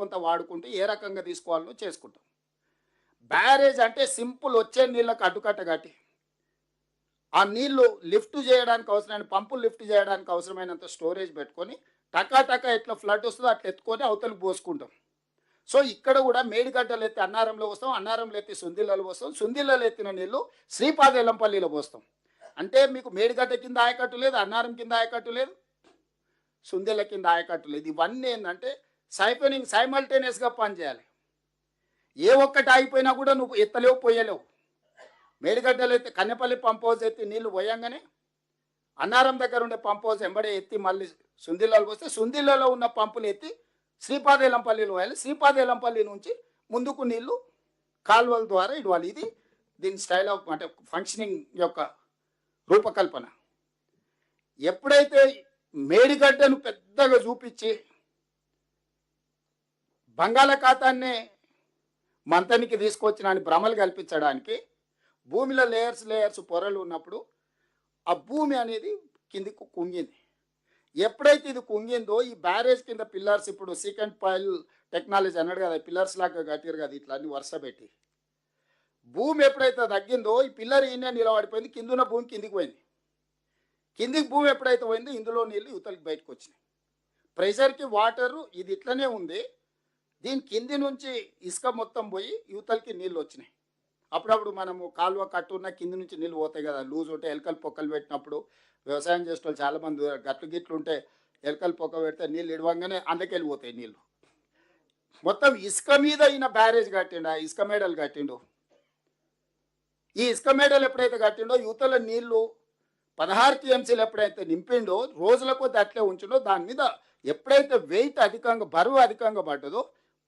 కొంత వాడుకుంటూ ఏ రకంగా తీసుకోవాలో చేసుకుంటాం. బ్యారేజ్ అంటే సింపుల్ వచ్చే నీళ్ళకి అడ్డుకట్ట కట్టి ఆ నీళ్లు లిఫ్ట్ చేయడానికి అవసరమైన పంపులు లిఫ్ట్ చేయడానికి అవసరమైనంత స్టోరేజ్ పెట్టుకొని టకా టకా ఎట్లా ఫ్లడ్ వస్తుందో అట్లా ఎత్తుకొని అవతలకు పోసుకుంటాం. సో ఇక్కడ కూడా మేడిగడ్డలు ఎత్తి అన్నారంలో పోస్తాం, అన్నారంలో ఎత్తి సుందిళ్ళలో పోస్తాం, సుందిళ్ళలో ఎత్తిన నీళ్లు శ్రీపాద ఎల్లంపల్లిలో పోస్తాం. అంటే మీకు మేడిగడ్డ కింద ఆయకట్టు లేదు, అన్నారం కింద ఆయకట్టు లేదు, సుందిళ్ళ కింద ఆయకట్టు లేదు. ఇవన్నీ ఏంటంటే సైపనింగ్ సైమల్టేనియస్గా పనిచేయాలి. ఏ ఒక్కటి ఆగిపోయినా కూడా నువ్వు ఎత్తలేవు పోయలేవు. మేడిగడ్డలు ఎత్తి కన్నెపల్లి పంప్ హౌస్ ఎత్తి నీళ్లు పోయంగానే అన్నారం దగ్గర ఉండే పంప్ హౌస్ ఎంబడే ఎత్తి మళ్ళీ సుందిళ్ళలో పోస్తే సుందిళ్ళలో ఉన్న పంపులు ఎత్తి శ్రీపాదేలంపల్లిలో పోయాలి. శ్రీపాదేలంపల్లి నుంచి ముందుకు నీళ్లు కాలువల ద్వారా ఇవ్వాలి. ఇది దీని స్టైల్ ఆఫ్ అంటే ఫంక్షనింగ్ యొక్క రూపకల్పన. ఎప్పుడైతే మేడిగడ్డను పెద్దగా చూపించి బంగాళాఖాతాన్ని మంతనికి తీసుకొచ్చిన అని భ్రమలు కల్పించడానికి భూమిలో లేయర్స్ లేయర్స్ పొరలు ఉన్నప్పుడు ఆ భూమి అనేది కిందికి కుంగింది. ఎప్పుడైతే ఇది కుంగిందో ఈ బ్యారేజ్ కింద పిల్లర్స్ ఇప్పుడు సీకెంట్ పైల్ టెక్నాలజీ అన్నాడు కదా, పిల్లర్స్ లాగా కట్టారు కదా ఇట్లా అన్ని వరుస పెట్టి. భూమి ఎప్పుడైతే తగ్గిందో ఈ పిల్లర్ ఈయన నిలబడిపోయింది, కిందున్న భూమి కిందికి పోయింది. కిందికి భూమి ఎప్పుడైతే పోయిందో ఇందులో నీళ్ళు యువతలకి బయటకు వచ్చినాయి. ప్రెషర్కి వాటరు ఇది ఇట్లనే ఉంది, దీని కింది నుంచి ఇసుక మొత్తం పోయి యువతలకి నీళ్ళు వచ్చినాయి. అప్పుడప్పుడు మనము కాలువ కట్టున్న కింది నుంచి నీళ్ళు పోతాయి కదా, లూజ్ ఉంటే ఎలకలు పొక్కలు పెట్టినప్పుడు వ్యవసాయం చేసే వాళ్ళు చాలామంది గట్లు గిట్లు ఉంటే ఎలకలు పొక్క పెడితే నీళ్ళు ఇడవంగానే అందుకెళ్ళిపోతాయి నీళ్ళు. మొత్తం ఇసుక మీద ఈయన బ్యారేజ్ కట్టిండు, ఆ ఇసుక మేడలు కట్టిండు. ఈ ఇసుక మేడలు ఎప్పుడైతే కట్టిండో యువతల నీళ్లు 16 టీఎంసీలు ఎప్పుడైతే నింపిండో రోజుల కొద్ది అట్లే ఉంచిండో దాని మీద ఎప్పుడైతే వెయిట్ అధికంగా బరువు అధికంగా పడ్డదో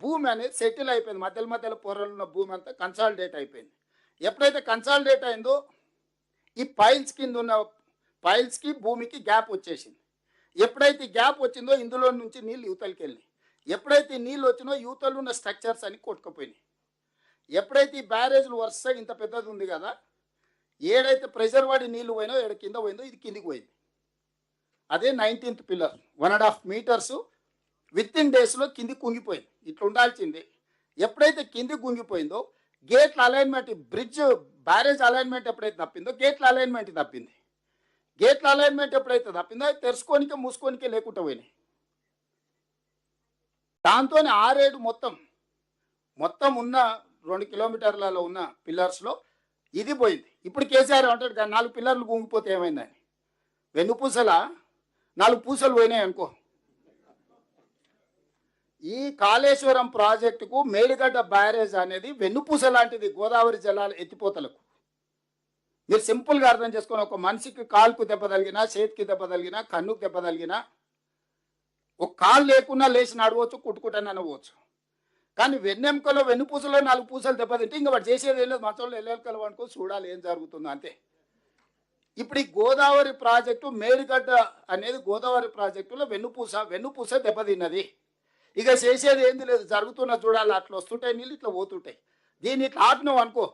భూమి అనేది సెటిల్ అయిపోయింది. మధ్యలో మధ్యలో పొరలు ఉన్న భూమి అంతా కన్సాలిడేట్ అయిపోయింది. ఎప్పుడైతే కన్సాలిడేట్ అయిందో ఈ పైల్స్ కింద ఉన్న పైల్స్కి భూమికి గ్యాప్ వచ్చేసింది. ఎప్పుడైతే గ్యాప్ వచ్చిందో ఇందులో నుంచి నీళ్ళు యువతలకి వెళ్ళినాయి. ఎప్పుడైతే నీళ్ళు వచ్చినో యువతలు ఉన్న స్ట్రక్చర్స్ అని కొట్టుకుపోయినాయి. ఎప్పుడైతే ఈ బ్యారేజ్లు వరుస ఇంత పెద్దది ఉంది కదా, ఏడైతే ప్రెషర్ వాడి నీళ్ళు పోయినో ఏడు కింద పోయిందో ఇది కిందికి పోయింది. అదే 19th pillar 1.5 metres with in డేస్లో కింది కుంగిపోయింది. ఇట్లా ఉండాల్సింది. ఎప్పుడైతే కింది కుంగిపోయిందో గేట్ల అలైన్మెంట్ బ్రిడ్జ్ బ్యారేజ్ అలైన్మెంట్ ఎప్పుడైతే తప్పిందో గేట్ల అలైన్మెంట్ తప్పింది. గేట్ల అలైన్మెంట్ ఎప్పుడైతే తప్పిందో అది తెరుచుకోనికే మూసుకోనికే లేకుండా పోయినాయి. దాంతో 6-7 మొత్తం ఉన్న 2 కిలోమీటర్లలో ఉన్న పిల్లర్స్లో ఇది పోయింది. ఇప్పుడు కేసీఆర్ అంటాడు కానీ 4 పిల్లర్లు కుంగిపోతే ఏమైందని. వెన్నుపూసల 4 పూసలు పోయినాయి అనుకో. ఈ కాళేశ్వరం ప్రాజెక్టుకు మేడిగడ్డ బ్యారేజ్ అనేది వెన్నుపూస లాంటిది గోదావరి జలాల ఎత్తిపోతలకు. మీరు సింపుల్గా అర్థం చేసుకొని ఒక మనిషికి కాలుకు దెబ్బ తగిలినా, చేతికి దెబ్బ తగిలినా, కన్నుకు దెబ్బ తగిలినా ఒక కాలు లేకున్నా లేచి నడవచ్చు, కుట్టుకుంటానే నడవచ్చు. కానీ వెన్నెముకలో వెన్నుపూసలో 4 పూసలు దెబ్బతింటే ఇంకా వాడు చేసేది ఏం లేదు, మంచంలో ఎల్లెలకలు అనుకో చూడాలి ఏం జరుగుతుందో అంతే. ఇప్పుడు ఈ గోదావరి ప్రాజెక్టు మేడిగడ్డ అనేది గోదావరి ప్రాజెక్టులో వెన్నుపూస దెబ్బతిన్నది. ఇక చేసేది ఏంది లేదు, జరుగుతున్న చూడాలి. అట్లా వస్తుంటాయి నీళ్ళు, ఇట్లా పోతుంటాయి. దీన్ని ఇట్లా ఆపినావు అనుకో,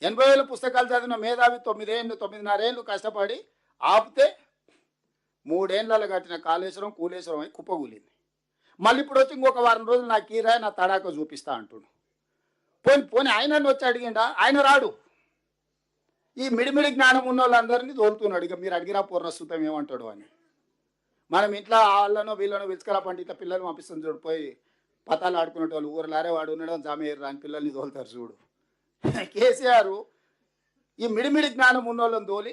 80,000 పుస్తకాలు చదివిన మేధావి 9.5 ఏళ్ళు కష్టపడి ఆపితే 3 ఏళ్ళలో కట్టిన కాళేశ్వరం కూలేశ్వరం అయి కుప్పగూలింది. మళ్ళీ ఇప్పుడు వచ్చి ఇంకొక వారం రోజులు నాకు ఈ రాయి నా తడాక చూపిస్తా అంటుడు. పోని ఆయన వచ్చి అడిగిండా, ఆయన రాడు. ఈ మిడిమిడి జ్ఞానం ఉన్న వాళ్ళందరినీ తోలుతున్నాడు. ఇక మీరు అడిగిరా పూర్ణస్తుతం ఏమంటాడు అని. మనం ఇంట్లో వాళ్ళనో వీళ్ళనో విలుచుకరా పండి ఇట్లా పిల్లలు పంపిస్తుంది చూడు, పోయి పతాలు ఆడుకునే వాళ్ళు ఊరలారే వాడు ఉండడం జామేరు రాని పిల్లల్ని తోలుతారు చూడు. కేసీఆర్ ఈ మిడిమిడి జ్ఞానం ఉన్న వాళ్ళని తోలి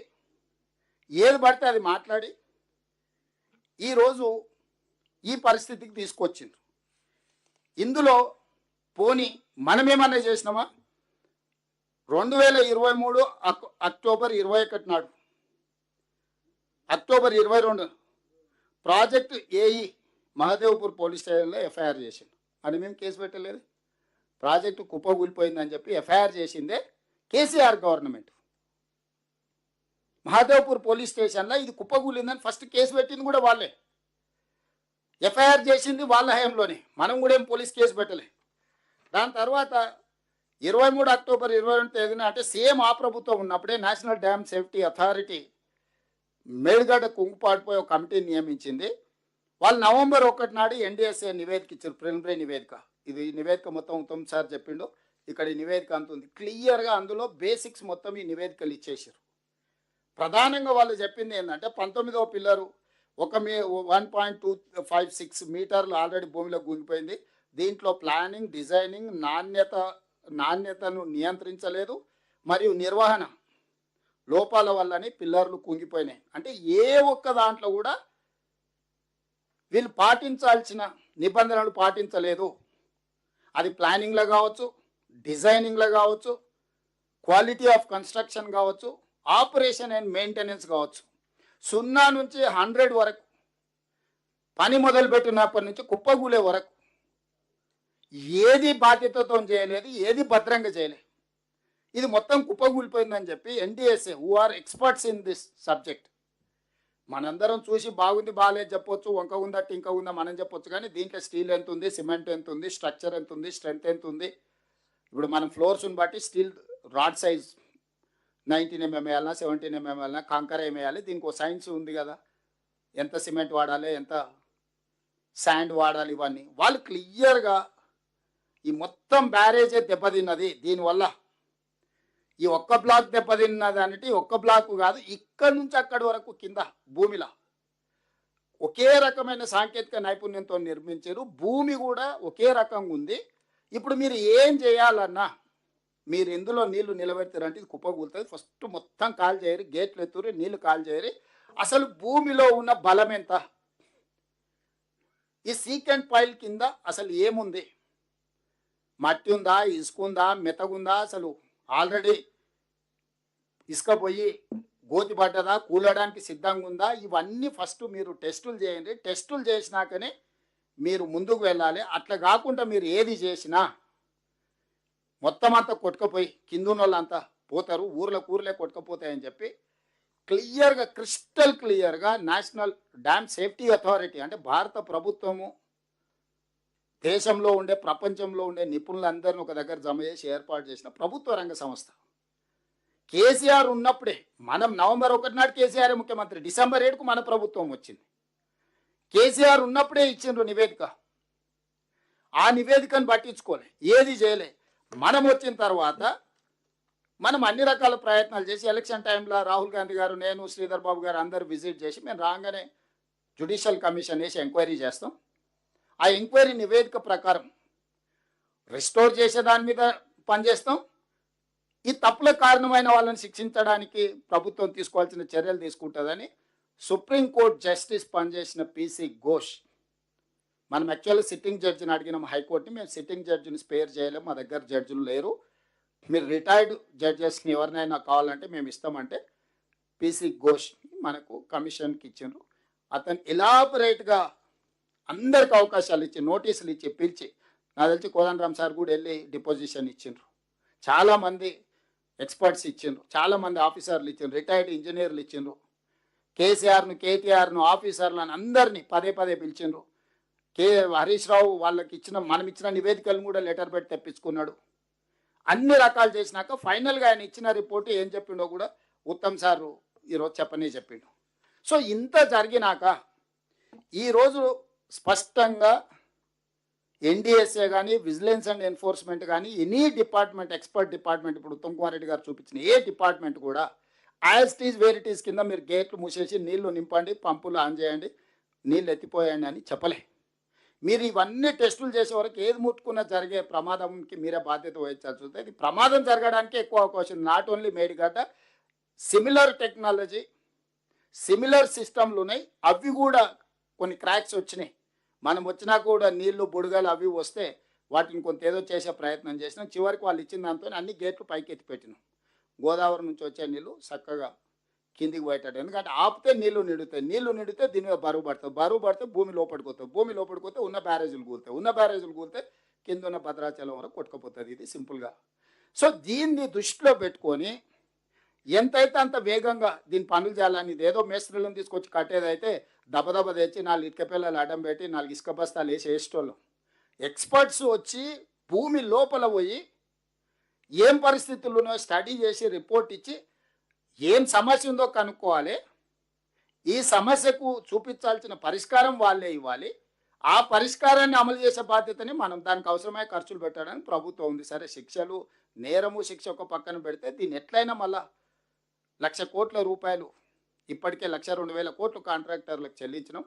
ఏది పడితే అది మాట్లాడి ఈరోజు ఈ పరిస్థితికి తీసుకొచ్చింది. ఇందులో పోని మనమేమన్నా చేసినామా? 2023 అక్టోబర్ 21 నాడు, October 22 project AE Mahadevpur police స్టేషన్లో ఎఫ్ఐఆర్ చేసింది. అని మేము కేసు పెట్టలేదు. ప్రాజెక్టు కుప్పగూలిపోయిందని చెప్పి ఎఫ్ఐఆర్ చేసిందే కేసీఆర్ గవర్నమెంట్. మహదేవ్పూర్ పోలీస్ స్టేషన్లో ఇది కుప్పగూలిందని ఫస్ట్ కేసు పెట్టింది కూడా వాళ్ళే, ఎఫ్ఐఆర్ చేసింది వాళ్ళ హయాంలోనే. మనం కూడా ఏం పోలీస్ కేసు పెట్టలే. దాని తర్వాత 23 అక్టోబర్ 22 తేదీన అంటే సేమ్ ఆ ప్రభుత్వం ఉన్నప్పుడే national dam safety authority Medigadda కుంగుపాటుపై ఒక కమిటీని నియమించింది. వాళ్ళు నవంబర్ 1 నాడు ఎన్డీఎస్ఏ నివేదిక ఇచ్చారు, ప్రిలిమినరీ నివేదిక. ఇది నివేదిక మొత్తం ఉత్తమ్ సార్ చెప్పిండు. ఇక్కడ ఈ నివేదిక అంత ఉంది క్లియర్గా, అందులో బేసిక్స్ మొత్తం ఈ నివేదికలు ఇచ్చేసారు. ప్రధానంగా వాళ్ళు చెప్పింది ఏంటంటే 19వ పిల్లరు 1.256 మీటర్లు ఆల్రెడీ భూమిలో గుంగిపోయింది. దీంట్లో ప్లానింగ్, డిజైనింగ్, నాణ్యతను నియంత్రించలేదు మరియు నిర్వహణ లోపాల వల్లని పిల్లర్లు కుంగిపోయినాయి. అంటే ఏ ఒక్క దాంట్లో కూడా వీళ్ళు పాటించాల్సిన నిబంధనలు పాటించలేదు. అది ప్లానింగ్లో కావచ్చు, డిజైనింగ్లో కావచ్చు, క్వాలిటీ ఆఫ్ కన్స్ట్రక్షన్ కావచ్చు, ఆపరేషన్ అండ్ మెయింటెనెన్స్ కావచ్చు. 0 నుంచి 100 వరకు పని మొదలుపెట్టినప్పటి నుంచి కుప్పగూలే వరకు ఏది బాధ్యతతో చేయలేదు, ఏది భద్రంగా చేయలేదు. ఇది మొత్తం కుప్పగూలిపోయిందని చెప్పి NDSA who are experts in this subject, మనందరం చూసి బాగుంది బాగాలేదు చెప్పొచ్చు, వంక ఉందా టింక ఉందా మనం చెప్పొచ్చు, కానీ దీంట్లో స్టీల్ ఎంత ఉంది, సిమెంట్ ఎంత ఉంది, స్ట్రక్చర్ ఎంత ఉంది, స్ట్రెంత్ ఎంత ఉంది. ఇప్పుడు మనం ఫ్లోర్స్ని బట్టి steel rod size 19 mm వేయాలన్నా, 17 mm వేయాలన్నా, కాంకర ఏమి వేయాలి, దీనికి ఒక సైన్స్ ఉంది కదా, ఎంత సిమెంట్ వాడాలి, ఎంత శాండ్ వాడాలి, ఇవన్నీ వాళ్ళు క్లియర్గా ఈ మొత్తం బ్యారేజే దెబ్బతిన్నది దీనివల్ల. ఈ ఒక్క బ్లాక్ దెబ్బతిన్నది అంటే ఒక్క బ్లాక్ కాదు, ఇక్కడి నుంచి అక్కడి వరకు కింద భూమిలో ఒకే రకమైన సాంకేతిక నైపుణ్యంతో నిర్మించారు. భూమి కూడా ఒకే రకంగా ఉంది. ఇప్పుడు మీరు ఏం చేయాలన్నా మీరు ఇందులో నీళ్లు నిలబెడతారంటే ఇది కుప్పకూలుతుంది. ఫస్ట్ మొత్తం కాల్ చేయరు, గేట్లు ఎత్తురు, నీళ్లు కాల్ చేయరు. అసలు భూమిలో ఉన్న బలం ఎంత, ఈ సీకెంట్ పైల్ కింద అసలు ఏముంది, మట్టి ఉందా, ఇసుక ఉందా, మెత్తగుందా, అసలు ఆల్రెడీ ఇసుక పోయి గోతి పడ్డదా, కూలడానికి సిద్ధంగా ఉందా, ఇవన్నీ ఫస్ట్ మీరు టెస్టులు చేయండి. టెస్టులు చేసినాకనే మీరు ముందుకు వెళ్ళాలి. అట్లా కాకుండా మీరు ఏది చేసినా మొత్తం అంతా కొట్టుకుపోయి కిందున్న వాళ్ళంతా పోతారు, ఊర్లే కొట్టుకుపోతాయని చెప్పి క్లియర్గా, క్రిస్టల్ క్లియర్గా నేషనల్ డ్యామ్ సేఫ్టీ అథారిటీ అంటే భారత ప్రభుత్వము దేశంలో ఉండే, ప్రపంచంలో ఉండే నిపుణులందరినీ ఒక దగ్గర జమ చేసి ఏర్పాటు చేసిన ప్రభుత్వ రంగ సంస్థ. కేసీఆర్ ఉన్నప్పుడే, మనం నవంబర్ 1 నాడు కేసీఆర్ ముఖ్యమంత్రి, డిసెంబర్ 7కు మన ప్రభుత్వం వచ్చింది. కేసీఆర్ ఉన్నప్పుడే ఇచ్చిండ్రు నివేదిక. ఆ నివేదికను పట్టించుకోలే, ఏది చేయలే. మనం వచ్చిన తర్వాత మనం అన్ని రకాల ప్రయత్నాలు చేసి ఎలక్షన్ టైంలో రాహుల్ గాంధీ గారు, నేను, శ్రీధర్ బాబు గారు అందరూ విజిట్ చేసి మేము రాగానే జ్యుడిషియల్ కమిషన్ వేసి ఎంక్వైరీ చేస్తాం. ఆ ఎంక్వైరీ నివేదిక ప్రకారం రిస్టోర్ చేసే దాని మీద పనిచేస్తాం. ఈ తప్పులకు కారణమైన వాళ్ళని శిక్షించడానికి ప్రభుత్వం తీసుకోవాల్సిన చర్యలు తీసుకుంటుందని సుప్రీంకోర్టు జస్టిస్ పనిచేసిన పిసి ఘోష్, మనం యాక్చువల్గా సిట్టింగ్ జడ్జిని అడిగినాం హైకోర్టుని, మేము సిట్టింగ్ జడ్జిని స్పేర్ చేయలేము, మా దగ్గర జడ్జిలు లేరు, మీరు రిటైర్డ్ జడ్జెస్ని ఎవరినైనా కావాలంటే మేము ఇస్తామంటే పిసి ఘోష్ మనకు కమిషన్కి ఇచ్చిండ్రు. అతను ఎలాబరేట్గా అందరికి అవకాశాలు ఇచ్చి, నోటీసులు ఇచ్చి, పిలిచి, నాకు తెలిసి కోదండరామ్ సార్ కూడా వెళ్ళి డిపోజిషన్ ఇచ్చిండ్రు, చాలామంది ఎక్స్పర్ట్స్ ఇచ్చిండ్రు, చాలామంది ఆఫీసర్లు ఇచ్చిండ్రు, రిటైర్డ్ ఇంజనీర్లు ఇచ్చిండ్రు, కేసీఆర్ను, కేటీఆర్ను, ఆఫీసర్లను అందరినీ పదే పిలిచిండ్రు. హరీష్ రావు వాళ్ళకి మనం ఇచ్చిన నివేదికలను కూడా లెటర్ పెట్టి తెప్పించుకున్నాడు. అన్ని రకాలు చేసినాక ఫైనల్గా ఆయన ఇచ్చిన రిపోర్టు ఏం చెప్పిండో కూడా ఉత్తమ్ సారు ఈరోజు చెప్పిండు. సో ఇంత జరిగినాక ఈరోజు స్పష్టంగా ఎన్డీఎస్ఏ కానీ, విజిలెన్స్ అండ్ ఎన్ఫోర్స్మెంట్ కానీ, ఎనీ డిపార్ట్మెంట్, ఎక్స్పర్ట్ డిపార్ట్మెంట్, ఇప్పుడు ఉత్తమ్ కుమార్ రెడ్డి గారు చూపించిన ఏ డిపార్ట్మెంట్ కూడా as it is where it is కింద మీరు గేట్లు మూసేసి నీళ్లు నింపండి, పంపులు ఆన్ చేయండి, నీళ్ళు ఎత్తిపోయండి అని చెప్పలే. మీరు ఇవన్నీ టెస్టులు చేసే వరకు ఏది ముట్టుకున్నా జరిగే ప్రమాదంకి మీరే బాధ్యత వహించాల్సి వస్తుంది. ఇది ప్రమాదం జరగడానికి ఎక్కువ అవకాశం. Not only Medigadda, similar technology, similar సిస్టమ్లు ఉన్నాయి, అవి కూడా కొన్ని క్రాక్స్ వచ్చినాయి. మనం వచ్చినా కూడా నీళ్లు, బుడగలు అవి వస్తే వాటిని కొంత ఏదో చేసే ప్రయత్నం చేసినాం. చివరికి వాళ్ళు ఇచ్చిన దాంతో అన్ని గేట్లు పైకి ఎత్తి పెట్టినాం. గోదావరి నుంచి వచ్చే నీళ్ళు చక్కగా కిందికి పోయేటట్టు, ఎందుకంటే ఆపితే నీళ్లు నిండితే దీని మీద బరువు పడితే భూమి లోపడిపోతే ఉన్న బ్యారేజీలు కూలితే కింద ఉన్న భద్రాచలం వరకు కొట్టుకుపోతుంది. ఇది సింపుల్గా. సో దీన్ని దృష్టిలో పెట్టుకొని ఎంతైతే అంత వేగంగా దీని పనులు చేయాలని, ఇదేదో మేస్త్రీలను తీసుకొచ్చి కట్టేదైతే దబదబ తెచ్చి 4 ఇటుక పిల్లలు అడ్డం పెట్టి 4 ఇసుక బస్తాలు వేసేటోళ్ళం. ఎక్స్పర్ట్స్ వచ్చి భూమి లోపల పోయి ఏం పరిస్థితులు ఉన్నాయో స్టడీ చేసి రిపోర్ట్ ఇచ్చి ఏం సమస్య ఉందో కనుక్కోవాలి, ఈ సమస్యకు చూపించాల్సిన పరిష్కారం వాళ్ళే ఇవ్వాలి. ఆ పరిష్కారాన్ని అమలు చేసే బాధ్యతని మనం దానికి అవసరమైన ఖర్చులు పెట్టడానికి ప్రభుత్వం ఉంది. సరే శిక్షలు, నేరము, శిక్ష ఒక పక్కన పెడితే దీన్ని ఎట్లైనా మళ్ళా రూ. 1,00,00,000 ఇప్పటికే 1,02,000 కాంట్రాక్టర్లకు చెల్లించినాం.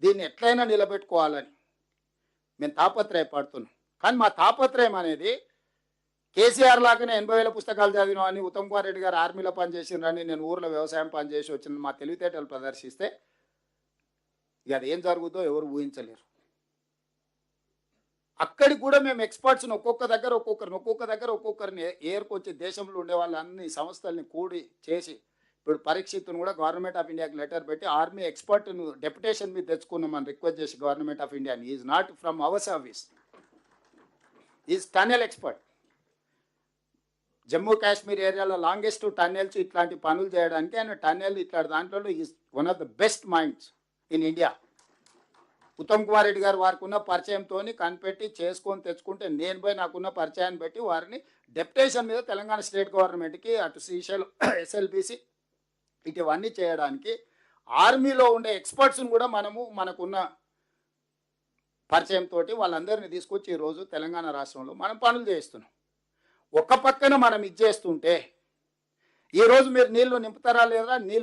దీన్ని ఎట్లైనా నిలబెట్టుకోవాలని మేము తాపత్రయపడుతున్నాం. కానీ మా తాపత్రయం అనేది కేసీఆర్ లాగానే 80,000 పుస్తకాలు చదివినా అని ఉత్తమ్ కుమార్ రెడ్డి గారు ఆర్మీలో పనిచేసిండ్రని నేను ఊర్లో వ్యవసాయం పనిచేసి వచ్చిన మా తెలివితేటలు ప్రదర్శిస్తే ఇక అది ఏం జరుగుతుందో ఎవరు ఊహించలేరు. అక్కడికి కూడా మేము ఎక్స్పర్ట్స్ని ఒక్కొక్క దగ్గర ఒక్కొక్కరిని ఏరుకొచ్చి దేశంలో ఉండే వాళ్ళన్ని సంస్థల్ని కూడి చేసి ఇప్పుడు పరీక్షిత్తును కూడా గవర్నమెంట్ ఆఫ్ ఇండియాకి లెటర్ పెట్టి ఆర్మీ ఎక్స్పర్ట్ను డెప్యుటేషన్ మీద తెచ్చుకున్నామని రిక్వెస్ట్ చేసి government of India is not from our service, is tunnel expert. Jammu Kashmir ఏరియాలో లాంగెస్ట్ టన్నెల్స్ ఇట్లాంటి పనులు చేయడానికి ఆయన టన్నెల్ ఇట్లాంటి దాంట్లో is one of the best minds in India. Uttam Kumar Reddy గారు వారికి ఉన్న పరిచయంతో కనిపెట్టి చేసుకొని తెచ్చుకుంటే నేను పోయి నాకున్న పరిచయాన్ని బట్టి వారిని డెప్యుటేషన్ మీద తెలంగాణ స్టేట్ గవర్నమెంట్కి అటు శ్రీశైలం ఎస్ఎల్బిసి ఇటువన్నీ చేయడానికి ఆర్మీలో ఉండే ఎక్స్పర్ట్స్ని కూడా మనకున్న పరిచయంతో వాళ్ళందరినీ తీసుకొచ్చి ఈరోజు తెలంగాణ రాష్ట్రంలో మనం పనులు చేస్తున్నాం. ఒక పక్కన మనం ఇది చేస్తుంటే ఈరోజు మీరు నీళ్లు నింపుతారా లేదా, నీళ్ళు